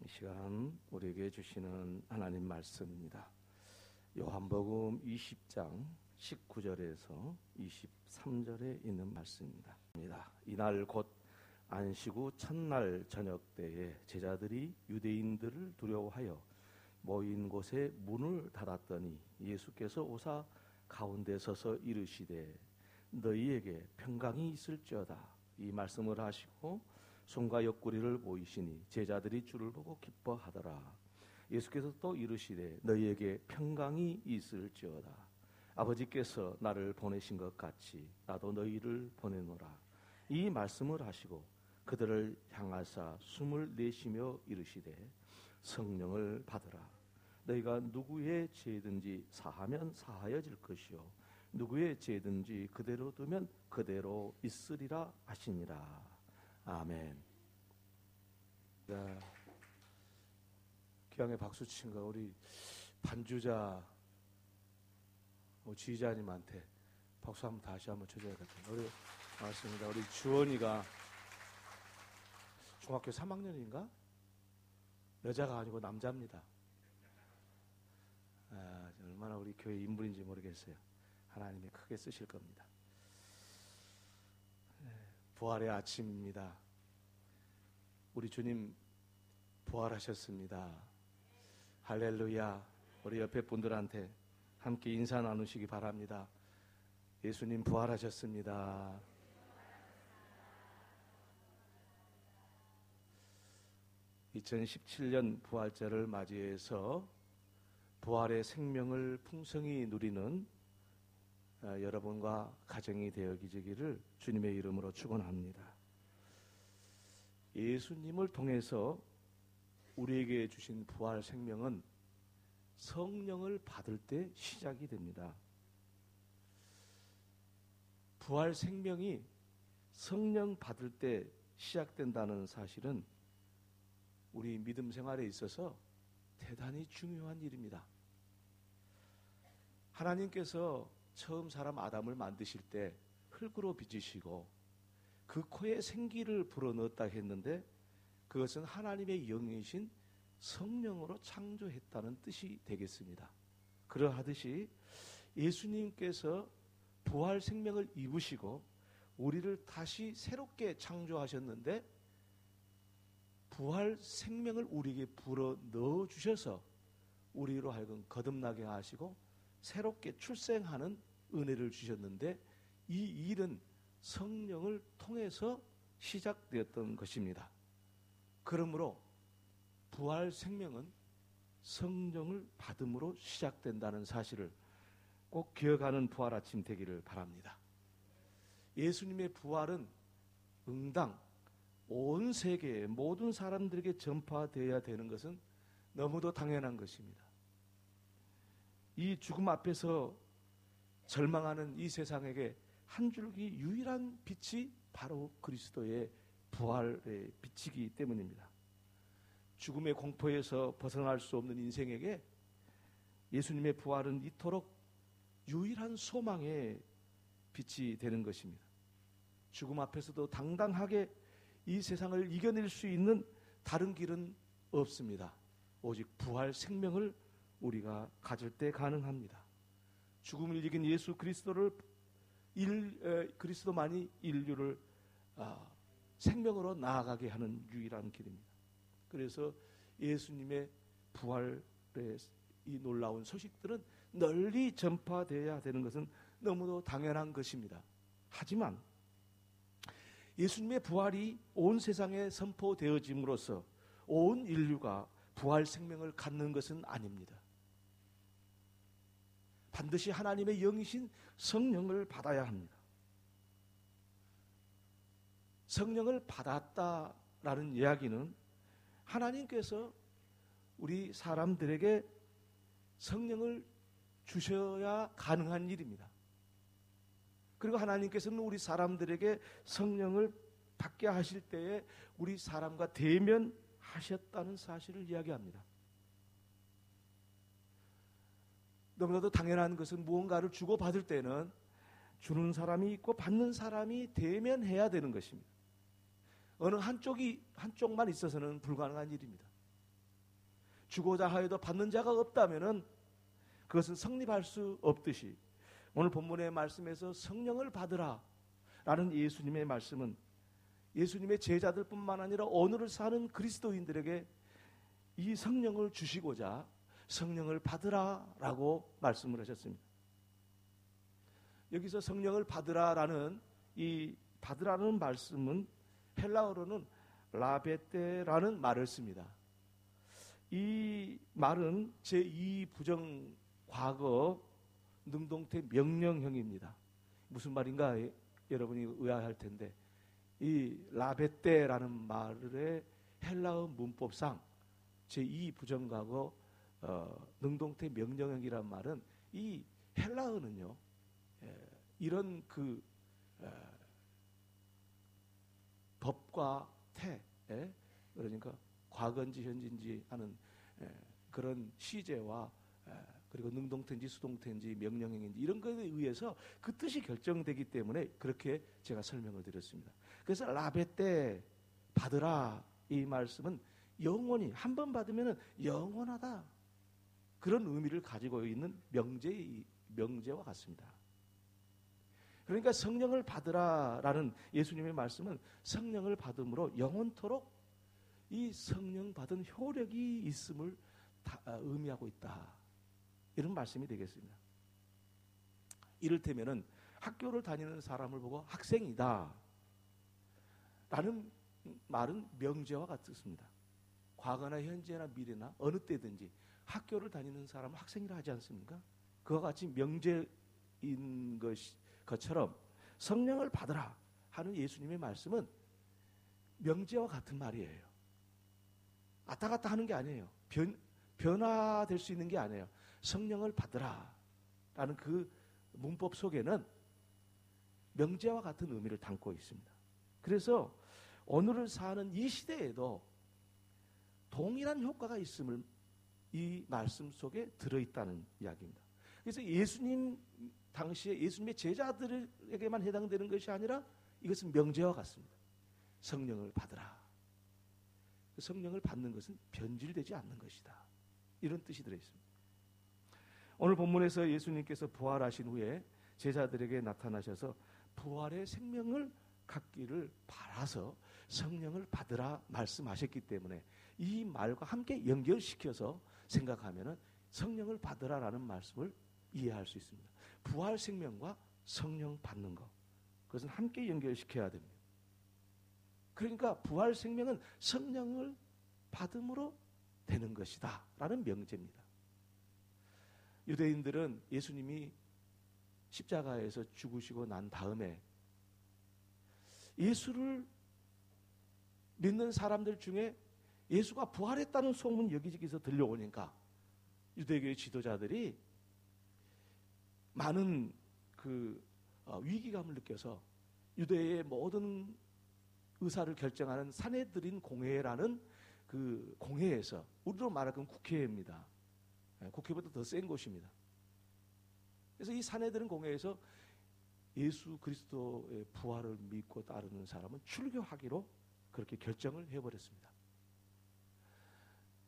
이 시간 우리에게 주시는 하나님 말씀입니다. 요한복음 20장 19절에서 23절에 있는 말씀입니다. 이날 곧 안식 후 첫날 저녁 때에 제자들이 유대인들을 두려워하여 모인 곳에 문을 닫았더니 예수께서 오사 가운데 서서 이르시되 너희에게 평강이 있을지어다. 이 말씀을 하시고 손과 옆구리를 보이시니 제자들이 주를 보고 기뻐하더라. 예수께서 또 이르시되 너희에게 평강이 있을지어다. 아버지께서 나를 보내신 것 같이 나도 너희를 보내노라. 이 말씀을 하시고 그들을 향하사 숨을 내쉬며 이르시되 성령을 받으라. 너희가 누구의 죄든지 사하면 사하여질 것이요 누구의 죄든지 그대로 두면 그대로 있으리라 하시니라. 아멘. 기왕에 박수 친 거 우리 반주자 지휘자님한테 박수 한번 다시 한번 쳐줘야겠다. 우리 맞습니다. 우리 주원이가 중학교 3학년인가? 여자가 아니고 남자입니다. 얼마나 우리 교회 인물인지 모르겠어요. 하나님이 크게 쓰실 겁니다. 부활의 아침입니다. 우리 주님 부활하셨습니다. 할렐루야. 우리 옆에 분들한테 함께 인사 나누시기 바랍니다. 예수님 부활하셨습니다. (2017년) 부활절을 맞이해서 부활의 생명을 풍성히 누리는 여러분과 가정이 되어지기를 주님의 이름으로 축원합니다. 예수님을 통해서 우리에게 주신 부활 생명은 성령을 받을 때 시작이 됩니다. 부활 생명이 성령 받을 때 시작된다는 사실은 우리 믿음 생활에 있어서 대단히 중요한 일입니다. 하나님께서 처음 사람 아담을 만드실 때 흙으로 빚으시고 그 코에 생기를 불어넣었다 했는데 그것은 하나님의 영이신 성령으로 창조했다는 뜻이 되겠습니다. 그러하듯이 예수님께서 부활 생명을 입으시고 우리를 다시 새롭게 창조하셨는데 부활 생명을 우리에게 불어넣어 주셔서 우리로 하여금 거듭나게 하시고 새롭게 출생하는 은혜를 주셨는데 이 일은 성령을 통해서 시작되었던 것입니다. 그러므로 부활 생명은 성령을 받음으로 시작된다는 사실을 꼭 기억하는 부활 아침 되기를 바랍니다. 예수님의 부활은 응당 온 세계의 모든 사람들에게 전파되어야 되는 것은 너무도 당연한 것입니다. 이 죽음 앞에서 절망하는 이 세상에게 한 줄기 유일한 빛이 바로 그리스도의 부활의 빛이기 때문입니다. 죽음의 공포에서 벗어날 수 없는 인생에게 예수님의 부활은 이토록 유일한 소망의 빛이 되는 것입니다. 죽음 앞에서도 당당하게 이 세상을 이겨낼 수 있는 다른 길은 없습니다. 오직 부활 생명을 우리가 가질 때 가능합니다. 죽음을 이긴 예수 그리스도만이 인류를 생명으로 나아가게 하는 유일한 길입니다. 그래서 예수님의 부활의 이 놀라운 소식들은 널리 전파되어야 되는 것은 너무도 당연한 것입니다. 하지만 예수님의 부활이 온 세상에 선포되어짐으로써 온 인류가 부활 생명을 갖는 것은 아닙니다. 반드시 하나님의 영이신 성령을 받아야 합니다. 성령을 받았다라는 이야기는 하나님께서 우리 사람들에게 성령을 주셔야 가능한 일입니다. 그리고 하나님께서는 우리 사람들에게 성령을 받게 하실 때에 우리 사람과 대면하셨다는 사실을 이야기합니다. 너무나도 당연한 것은 무언가를 주고받을 때는 주는 사람이 있고 받는 사람이 대면해야 되는 것입니다. 어느 한쪽만 있어서는 불가능한 일입니다. 주고자 하여도 받는 자가 없다면은 그것은 성립할 수 없듯이 오늘 본문의 말씀에서 성령을 받으라 라는 예수님의 말씀은 예수님의 제자들뿐만 아니라 오늘을 사는 그리스도인들에게 이 성령을 주시고자 성령을 받으라라고 말씀을 하셨습니다. 여기서 성령을 받으라라는 이 받으라는 말씀은 헬라어로는 라베테라는 말을 씁니다. 이 말은 제2 부정 과거 능동태 명령형입니다. 무슨 말인가 여러분이 의아할 텐데 이 라베테라는 말의 헬라어 문법상 제2 부정 과거 능동태 명령형이란 말은 이 헬라어는요 이런 그 법과 태 그러니까 과거인지 현재인지 하는 그런 시제와 그리고 능동태인지 수동태인지 명령형인지 이런 것에 의해서 그 뜻이 결정되기 때문에 그렇게 제가 설명을 드렸습니다. 그래서 라베테 받으라 이 말씀은 영원히 한 번 받으면 영원하다 그런 의미를 가지고 있는 명제와 같습니다. 그러니까 성령을 받으라라는 예수님의 말씀은 성령을 받음으로 영원토록 이 성령 받은 효력이 있음을 의미하고 있다. 이런 말씀이 되겠습니다. 이를테면은 학교를 다니는 사람을 보고 학생이다 라는 말은 명제와 같습니다. 과거나 현재나 미래나 어느 때든지 학교를 다니는 사람은 학생이라 하지 않습니까? 그와 같이 명제인 것처럼 성령을 받으라 하는 예수님의 말씀은 명제와 같은 말이에요. 왔다 갔다 하는 게 아니에요. 변화될 수 있는 게 아니에요. 성령을 받으라 라는 그 문법 속에는 명제와 같은 의미를 담고 있습니다. 그래서 오늘을 사는 이 시대에도 동일한 효과가 있음을 이 말씀 속에 들어있다는 이야기입니다. 그래서 예수님 당시에 예수님의 제자들에게만 해당되는 것이 아니라 이것은 명제와 같습니다. 성령을 받으라. 성령을 받는 것은 변질되지 않는 것이다. 이런 뜻이 들어있습니다. 오늘 본문에서 예수님께서 부활하신 후에 제자들에게 나타나셔서 부활의 생명을 갖기를 바라서 성령을 받으라 말씀하셨기 때문에 이 말과 함께 연결시켜서 생각하면 성령을 받으라라는 말씀을 이해할 수 있습니다. 부활 생명과 성령 받는 것 그것은 함께 연결시켜야 됩니다. 그러니까 부활 생명은 성령을 받음으로 되는 것이다 라는 명제입니다. 유대인들은 예수님이 십자가에서 죽으시고 난 다음에 예수를 믿는 사람들 중에 예수가 부활했다는 소문이 여기저기서 들려오니까 유대교의 지도자들이 많은 위기감을 느껴서 유대의 모든 의사를 결정하는 사내들인 공회라는 그 공회에서 우리로 말하면 국회입니다. 국회보다 더 센 곳입니다. 그래서 이 사내들인 공회에서 예수 그리스도의 부활을 믿고 따르는 사람은 출교하기로 그렇게 결정을 해버렸습니다.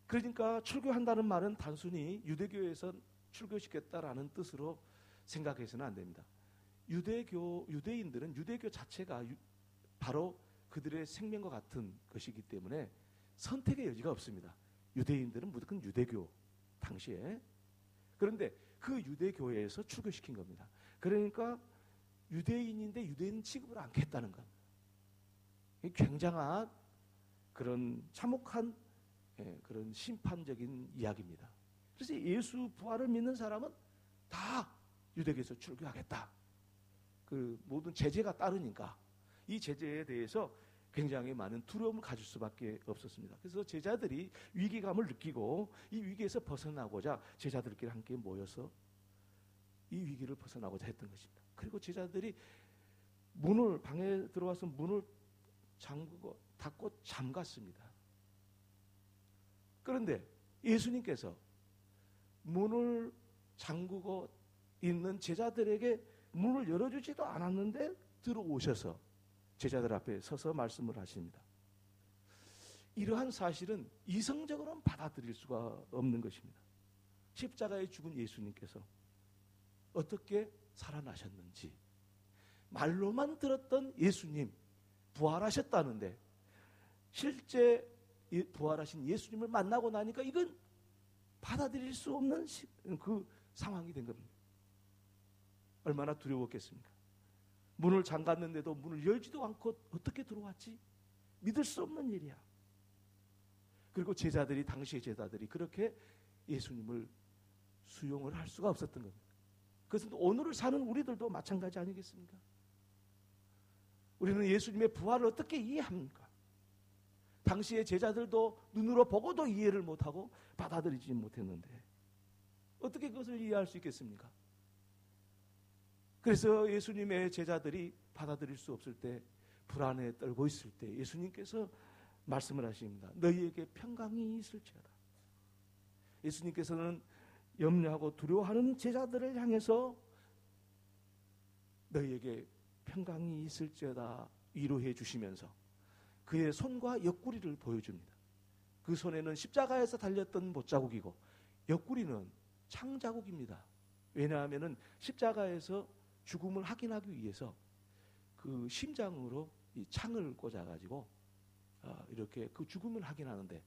그러니까 출교한다는 말은 단순히 유대교에서 출교시켰다라는 뜻으로 생각해서는 안 됩니다. 유대인들은 유대교 자체가 바로 그들의 생명과 같은 것이기 때문에 선택의 여지가 없습니다. 유대인들은 무조건 유대교 당시에. 그런데 그 유대교회에서 출교시킨 겁니다. 그러니까 유대인인데 유대인 취급을 않겠다는 것. 굉장한 그런 참혹한 그런 심판적인 이야기입니다. 그래서 예수 부활을 믿는 사람은 다 유대교에서 출교하겠다. 그 모든 제재가 따르니까 이 제재에 대해서 굉장히 많은 두려움을 가질 수밖에 없었습니다. 그래서 제자들이 위기감을 느끼고 이 위기에서 벗어나고자 제자들끼리 함께 모여서 이 위기를 벗어나고자 했던 것입니다. 그리고 제자들이 방에 들어와서 문을 닫고 잠갔습니다. 그런데 예수님께서 문을 잠그고 있는 제자들에게 문을 열어주지도 않았는데 들어오셔서 제자들 앞에 서서 말씀을 하십니다. 이러한 사실은 이성적으로는 받아들일 수가 없는 것입니다. 십자가에 죽은 예수님께서 어떻게 살아나셨는지, 말로만 들었던 예수님 부활하셨다는데 실제 부활하신 예수님을 만나고 나니까 이건 받아들일 수 없는 그 상황이 된 겁니다. 얼마나 두려웠겠습니까? 문을 잠갔는데도 문을 열지도 않고 어떻게 들어왔지? 믿을 수 없는 일이야. 그리고 당시의 제자들이 그렇게 예수님을 수용을 할 수가 없었던 겁니다. 그것은 오늘을 사는 우리들도 마찬가지 아니겠습니까? 우리는 예수님의 부활을 어떻게 이해합니까? 당시의 제자들도 눈으로 보고도 이해를 못하고 받아들이지 못했는데 어떻게 그것을 이해할 수 있겠습니까? 그래서 예수님의 제자들이 받아들일 수 없을 때, 불안에 떨고 있을 때 예수님께서 말씀을 하십니다. 너희에게 평강이 있을지어다. 예수님께서는 염려하고 두려워하는 제자들을 향해서 너희에게 평강이 있을지어다 위로해 주시면서 그의 손과 옆구리를 보여줍니다. 그 손에는 십자가에서 달렸던 못자국이고 옆구리는 창자국입니다. 왜냐하면 십자가에서 죽음을 확인하기 위해서 그 심장으로 이 창을 꽂아가지고 이렇게 그 죽음을 확인하는데,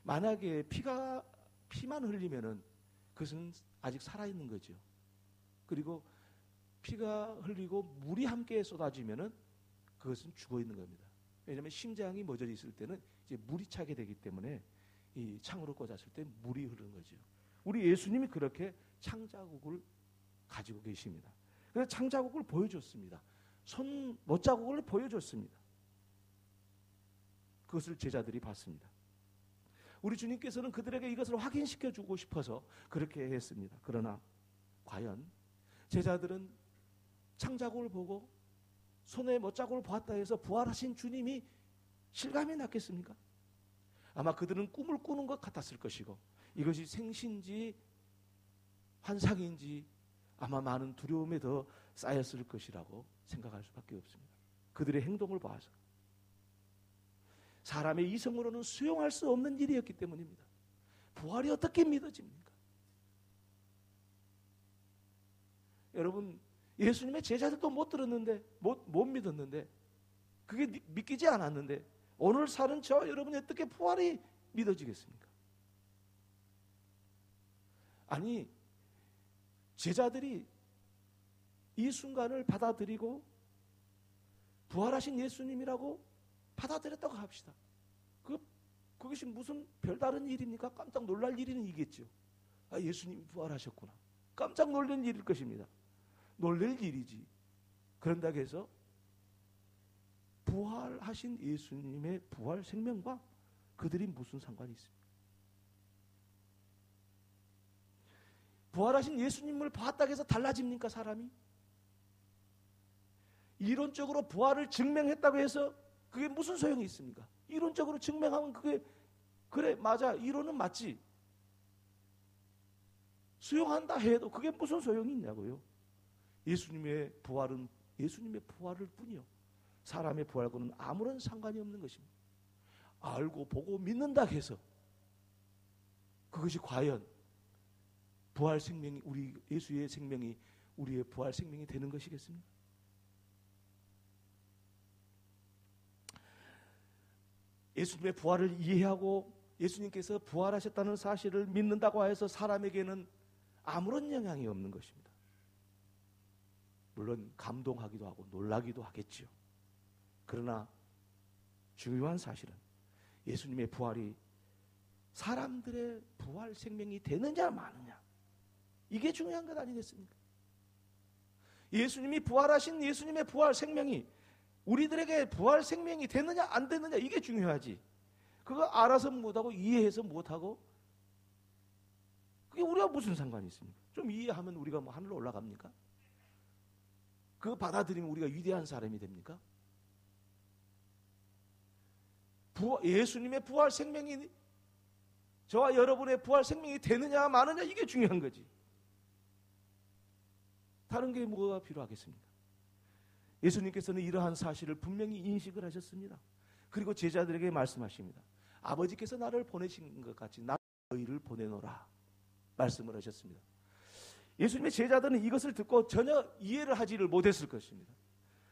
만약에 피만 흘리면은 그것은 아직 살아있는 거죠. 그리고 피가 흘리고 물이 함께 쏟아지면은 그것은 죽어 있는 겁니다. 왜냐하면 심장이 멎어 있을 때는 이제 물이 차게 되기 때문에 이 창으로 꽂았을 때 물이 흐르는 거죠. 우리 예수님이 그렇게 창자국을 가지고 계십니다. 그래서 창자국을 보여줬습니다. 손 못자국을 보여줬습니다. 그것을 제자들이 봤습니다. 우리 주님께서는 그들에게 이것을 확인시켜 주고 싶어서 그렇게 했습니다. 그러나 과연 제자들은 창자국을 보고 손에 못자국을 보았다 해서 부활하신 주님이 실감이 났겠습니까? 아마 그들은 꿈을 꾸는 것 같았을 것이고 이것이 생신지 환상인지 아마 많은 두려움에 더 쌓였을 것이라고 생각할 수밖에 없습니다. 그들의 행동을 봐서 사람의 이성으로는 수용할 수 없는 일이었기 때문입니다. 부활이 어떻게 믿어집니까? 여러분, 예수님의 제자들도 못 들었는데 못 믿었는데 그게 믿기지 않았는데 오늘 사는 저 여러분이 어떻게 부활이 믿어지겠습니까? 아니, 제자들이 이 순간을 받아들이고 부활하신 예수님이라고 받아들였다고 합시다. 그것이 무슨 별다른 일입니까? 깜짝 놀랄 일은 이겠죠. 아, 예수님이 부활하셨구나. 깜짝 놀랄 일일 것입니다. 놀랄 일이지. 그런다고 해서 부활하신 예수님의 부활 생명과 그들이 무슨 상관이 있습니까? 부활하신 예수님을 봤다고 해서 달라집니까, 사람이? 이론적으로 부활을 증명했다고 해서 그게 무슨 소용이 있습니까? 이론적으로 증명하면 그게 그래 맞아, 이론은 맞지. 수용한다 해도 그게 무슨 소용이 있냐고요. 예수님의 부활은 예수님의 부활일 뿐이요, 사람의 부활과는 아무런 상관이 없는 것입니다. 알고 보고 믿는다 해서 그것이 과연 부활 생명이, 우리 예수의 생명이 우리의 부활 생명이 되는 것이겠습니까? 예수님의 부활을 이해하고 예수님께서 부활하셨다는 사실을 믿는다고 해서 사람에게는 아무런 영향이 없는 것입니다. 물론 감동하기도 하고 놀라기도 하겠지요. 그러나 중요한 사실은 예수님의 부활이 사람들의 부활 생명이 되느냐 마느냐, 이게 중요한 것 아니겠습니까? 예수님이 부활하신 예수님의 부활 생명이 우리들에게 부활 생명이 되느냐 안 되느냐, 이게 중요하지. 그거 알아서 못하고 이해해서 못하고 그게 우리가 무슨 상관이 있습니까? 좀 이해하면 우리가 뭐 하늘로 올라갑니까? 그거 받아들이면 우리가 위대한 사람이 됩니까? 예수님의 부활 생명이 저와 여러분의 부활 생명이 되느냐 마느냐, 이게 중요한 거지. 다른 게 뭐가 필요하겠습니까? 예수님께서는 이러한 사실을 분명히 인식을 하셨습니다. 그리고 제자들에게 말씀하십니다. 아버지께서 나를 보내신 것 같이 나 너희를 보내노라 말씀을 하셨습니다. 예수님의 제자들은 이것을 듣고 전혀 이해를 하지를 못했을 것입니다.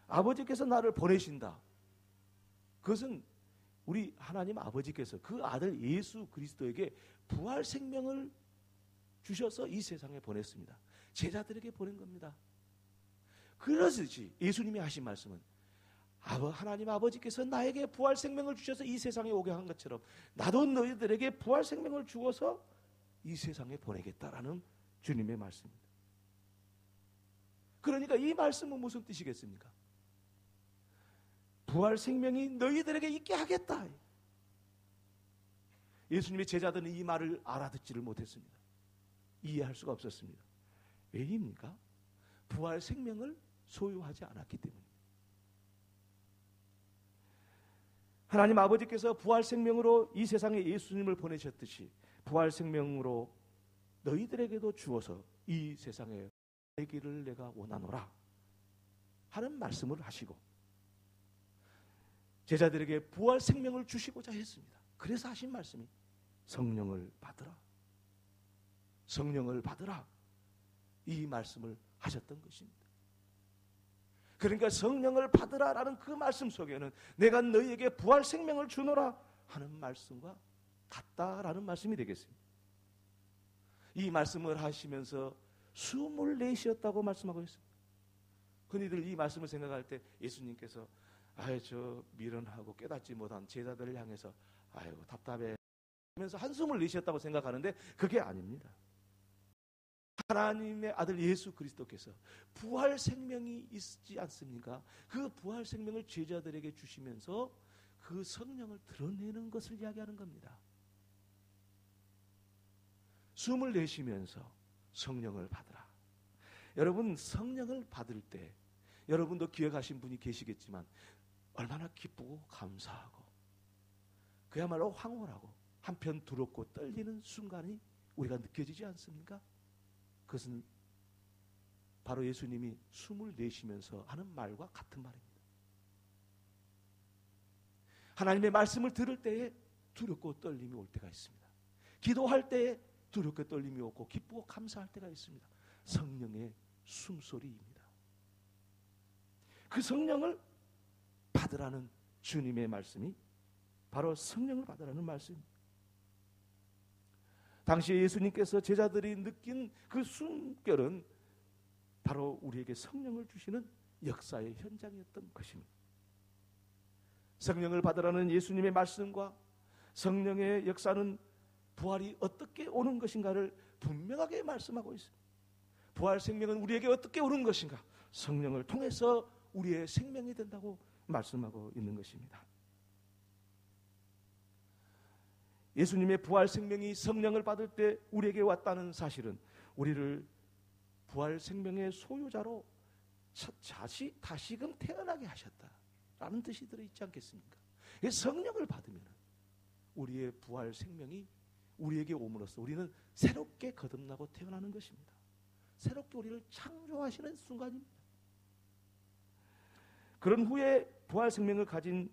아버지께서 나를 보내신다. 그것은 우리 하나님 아버지께서 그 아들 예수 그리스도에게 부활 생명을 주셔서 이 세상에 보냈습니다. 제자들에게 보낸 겁니다. 그러듯이 예수님이 하신 말씀은 하나님 아버지께서 나에게 부활 생명을 주셔서 이 세상에 오게 한 것처럼 나도 너희들에게 부활 생명을 주어서 이 세상에 보내겠다라는 주님의 말씀입니다. 그러니까 이 말씀은 무슨 뜻이겠습니까? 부활 생명이 너희들에게 있게 하겠다. 예수님의 제자들은 이 말을 알아듣지를 못했습니다. 이해할 수가 없었습니다. 왜입니까? 부활 생명을 소유하지 않았기 때문입니다. 하나님 아버지께서 부활 생명으로 이 세상에 예수님을 보내셨듯이 부활 생명으로 너희들에게도 주어서 이 세상에 보내기를 내가 원하노라 하는 말씀을 하시고 제자들에게 부활 생명을 주시고자 했습니다. 그래서 하신 말씀이 성령을 받으라. 성령을 받으라. 이 말씀을 하셨던 것입니다. 그러니까 성령을 받으라라는 그 말씀 속에는 내가 너희에게 부활 생명을 주노라 하는 말씀과 같다라는 말씀이 되겠습니다. 이 말씀을 하시면서 숨을 내쉬었다고 말씀하고 있습니다. 흔히들 이 말씀을 생각할 때 예수님께서 저 미련하고 깨닫지 못한 제자들을 향해서 아이고 답답해 하면서 한숨을 내쉬었다고 생각하는데 그게 아닙니다. 하나님의 아들 예수 그리스도께서 부활 생명이 있지 않습니까? 그 부활 생명을 제자들에게 주시면서 그 성령을 드러내는 것을 이야기하는 겁니다. 숨을 내쉬면서 성령을 받으라. 여러분 성령을 받을 때 여러분도 기억하신 분이 계시겠지만 얼마나 기쁘고 감사하고 그야말로 황홀하고 한편 두렵고 떨리는 순간이 우리가 느껴지지 않습니까? 그것은 바로 예수님이 숨을 내쉬면서 하는 말과 같은 말입니다. 하나님의 말씀을 들을 때에 두렵고 떨림이 올 때가 있습니다. 기도할 때에 두렵고 떨림이 오고 기쁘고 감사할 때가 있습니다. 성령의 숨소리입니다. 그 성령을 받으라는 주님의 말씀이 바로 성령을 받으라는 말씀입니다. 당시에 예수님께서 제자들이 느낀 그 숨결은 바로 우리에게 성령을 주시는 역사의 현장이었던 것입니다. 성령을 받으라는 예수님의 말씀과 성령의 역사는 부활이 어떻게 오는 것인가를 분명하게 말씀하고 있습니다. 부활 생명은 우리에게 어떻게 오는 것인가? 성령을 통해서 우리의 생명이 된다고 말씀하고 있는 것입니다. 예수님의 부활 생명이 성령을 받을 때 우리에게 왔다는 사실은 우리를 부활 생명의 소유자로 다시금 태어나게 하셨다라는 뜻이 들어있지 않겠습니까? 성령을 받으면 우리의 부활 생명이 우리에게 오므로써 우리는 새롭게 거듭나고 태어나는 것입니다. 새롭게 우리를 창조하시는 순간입니다. 그런 후에 부활 생명을 가진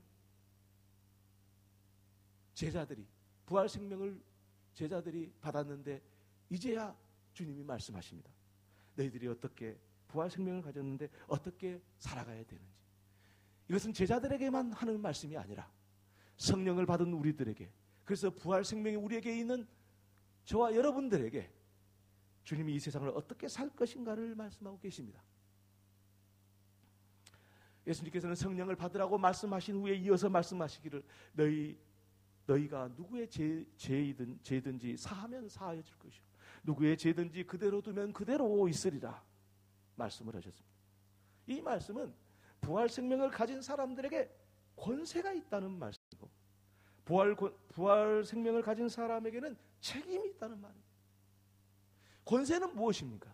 제자들이 부활 생명을 제자들이 받았는데 이제야 주님이 말씀하십니다. 너희들이 어떻게 부활 생명을 가졌는데 어떻게 살아가야 되는지. 이것은 제자들에게만 하는 말씀이 아니라 성령을 받은 우리들에게, 그래서 부활 생명이 우리에게 있는 저와 여러분들에게 주님이 이 세상을 어떻게 살 것인가를 말씀하고 계십니다. 예수님께서는 성령을 받으라고 말씀하신 후에 이어서 말씀하시기를 너희가 누구의 죄든지 사하면 사하여 줄 것이요 누구의 죄든지 그대로 두면 그대로 있으리라 말씀을 하셨습니다. 이 말씀은 부활 생명을 가진 사람들에게 권세가 있다는 말씀이고 부활 생명을 가진 사람에게는 책임이 있다는 말입니다. 권세는 무엇입니까?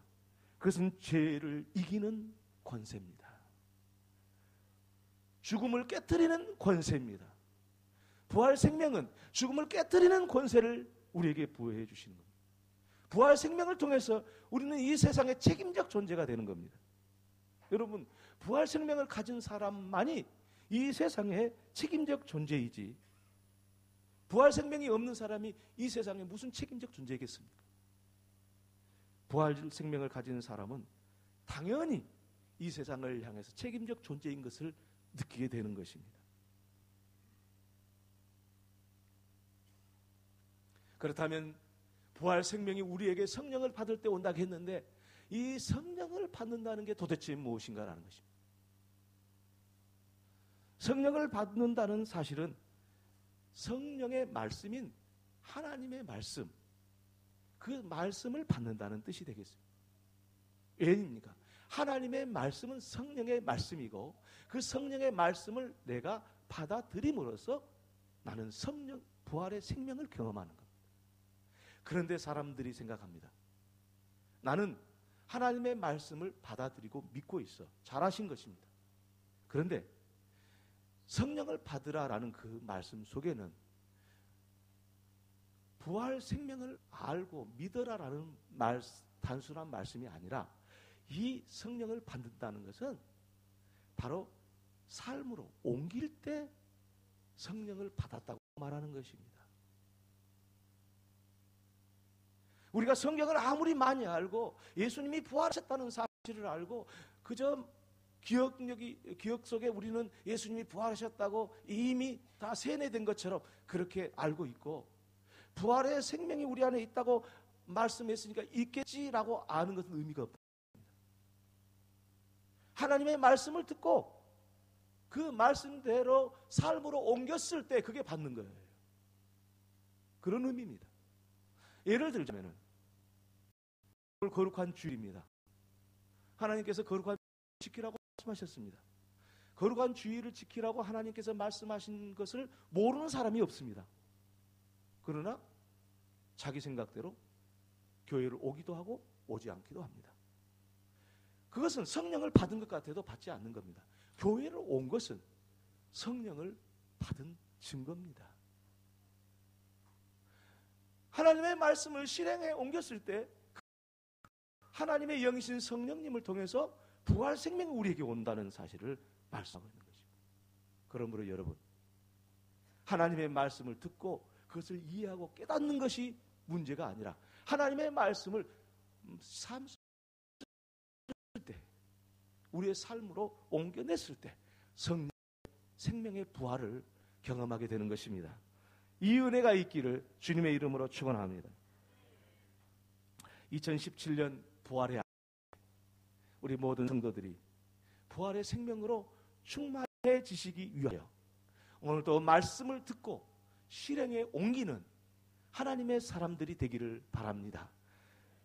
그것은 죄를 이기는 권세입니다. 죽음을 깨트리는 권세입니다. 부활 생명은 죽음을 깨트리는 권세를 우리에게 부여해 주시는 겁니다. 부활 생명을 통해서 우리는 이 세상의 책임적 존재가 되는 겁니다. 여러분, 부활 생명을 가진 사람만이 이 세상의 책임적 존재이지 부활 생명이 없는 사람이 이 세상에 무슨 책임적 존재겠습니까? 부활 생명을 가진 사람은 당연히 이 세상을 향해서 책임적 존재인 것을 느끼게 되는 것입니다. 그렇다면 부활 생명이 우리에게 성령을 받을 때 온다고 했는데 이 성령을 받는다는 게 도대체 무엇인가라는 것입니다. 성령을 받는다는 사실은 성령의 말씀인 하나님의 말씀, 그 말씀을 받는다는 뜻이 되겠습니다. 왜입니까? 하나님의 말씀은 성령의 말씀이고 그 성령의 말씀을 내가 받아들임으로써 나는 성령, 부활의 생명을 경험하는 겁니다. 그런데 사람들이 생각합니다. 나는 하나님의 말씀을 받아들이고 믿고 있어. 잘하신 것입니다. 그런데 성령을 받으라라는 그 말씀 속에는 부활 생명을 알고 믿어라라는 단순한 말씀이 아니라 이 성령을 받는다는 것은 바로 삶으로 옮길 때 성령을 받았다고 말하는 것입니다. 우리가 성경을 아무리 많이 알고 예수님이 부활하셨다는 사실을 알고 그저 기억 속에 우리는 예수님이 부활하셨다고 이미 다 세뇌된 것처럼 그렇게 알고 있고 부활의 생명이 우리 안에 있다고 말씀했으니까 있겠지라고 아는 것은 의미가 없다. 하나님의 말씀을 듣고 그 말씀대로 삶으로 옮겼을 때 그게 받는 거예요. 그런 의미입니다. 예를 들자면은 거룩한 주일입니다. 하나님께서 거룩한 주일을 지키라고 말씀하셨습니다. 거룩한 주일을 지키라고 하나님께서 말씀하신 것을 모르는 사람이 없습니다. 그러나 자기 생각대로 교회를 오기도 하고 오지 않기도 합니다. 그것은 성령을 받은 것 같아도 받지 않는 겁니다. 교회를 온 것은 성령을 받은 증거입니다. 하나님의 말씀을 실행에 옮겼을 때 하나님의 영이신 성령님을 통해서 부활 생명이 우리에게 온다는 사실을 말씀하고 있는 것입니다. 그러므로 여러분, 하나님의 말씀을 듣고 그것을 이해하고 깨닫는 것이 문제가 아니라 하나님의 말씀을 삶 속에 때 우리의 삶으로 옮겨냈을 때 성령 생명의 부활을 경험하게 되는 것입니다. 이 은혜가 있기를 주님의 이름으로 축원합니다. 2017년 부활의 우리 모든 성도들이 부활의 생명으로 충만해지시기 위하여 오늘도 말씀을 듣고 실행에 옮기는 하나님의 사람들이 되기를 바랍니다.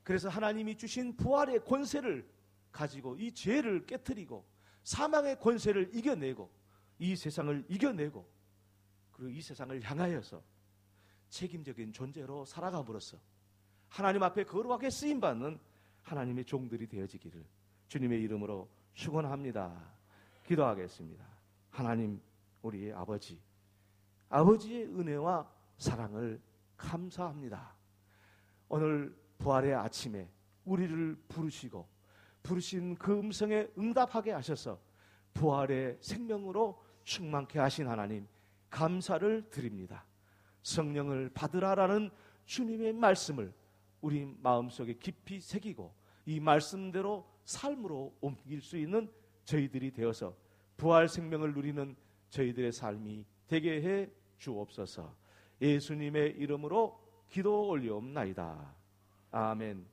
그래서 하나님이 주신 부활의 권세를 가지고 이 죄를 깨트리고 사망의 권세를 이겨내고 이 세상을 이겨내고 그리고 이 세상을 향하여서 책임적인 존재로 살아감으로써 하나님 앞에 거룩하게 쓰임받는 하나님의 종들이 되어지기를 주님의 이름으로 축원합니다. 기도하겠습니다. 하나님 우리의 아버지, 아버지의 은혜와 사랑을 감사합니다. 오늘 부활의 아침에 우리를 부르신 그 음성에 응답하게 하셔서 부활의 생명으로 충만케 하신 하나님 감사를 드립니다. 성령을 받으라라는 주님의 말씀을 우리 마음속에 깊이 새기고 이 말씀대로 삶으로 옮길 수 있는 저희들이 되어서 부활 생명을 누리는 저희들의 삶이 되게 해 주옵소서. 예수님의 이름으로 기도 올리옵나이다. 아멘.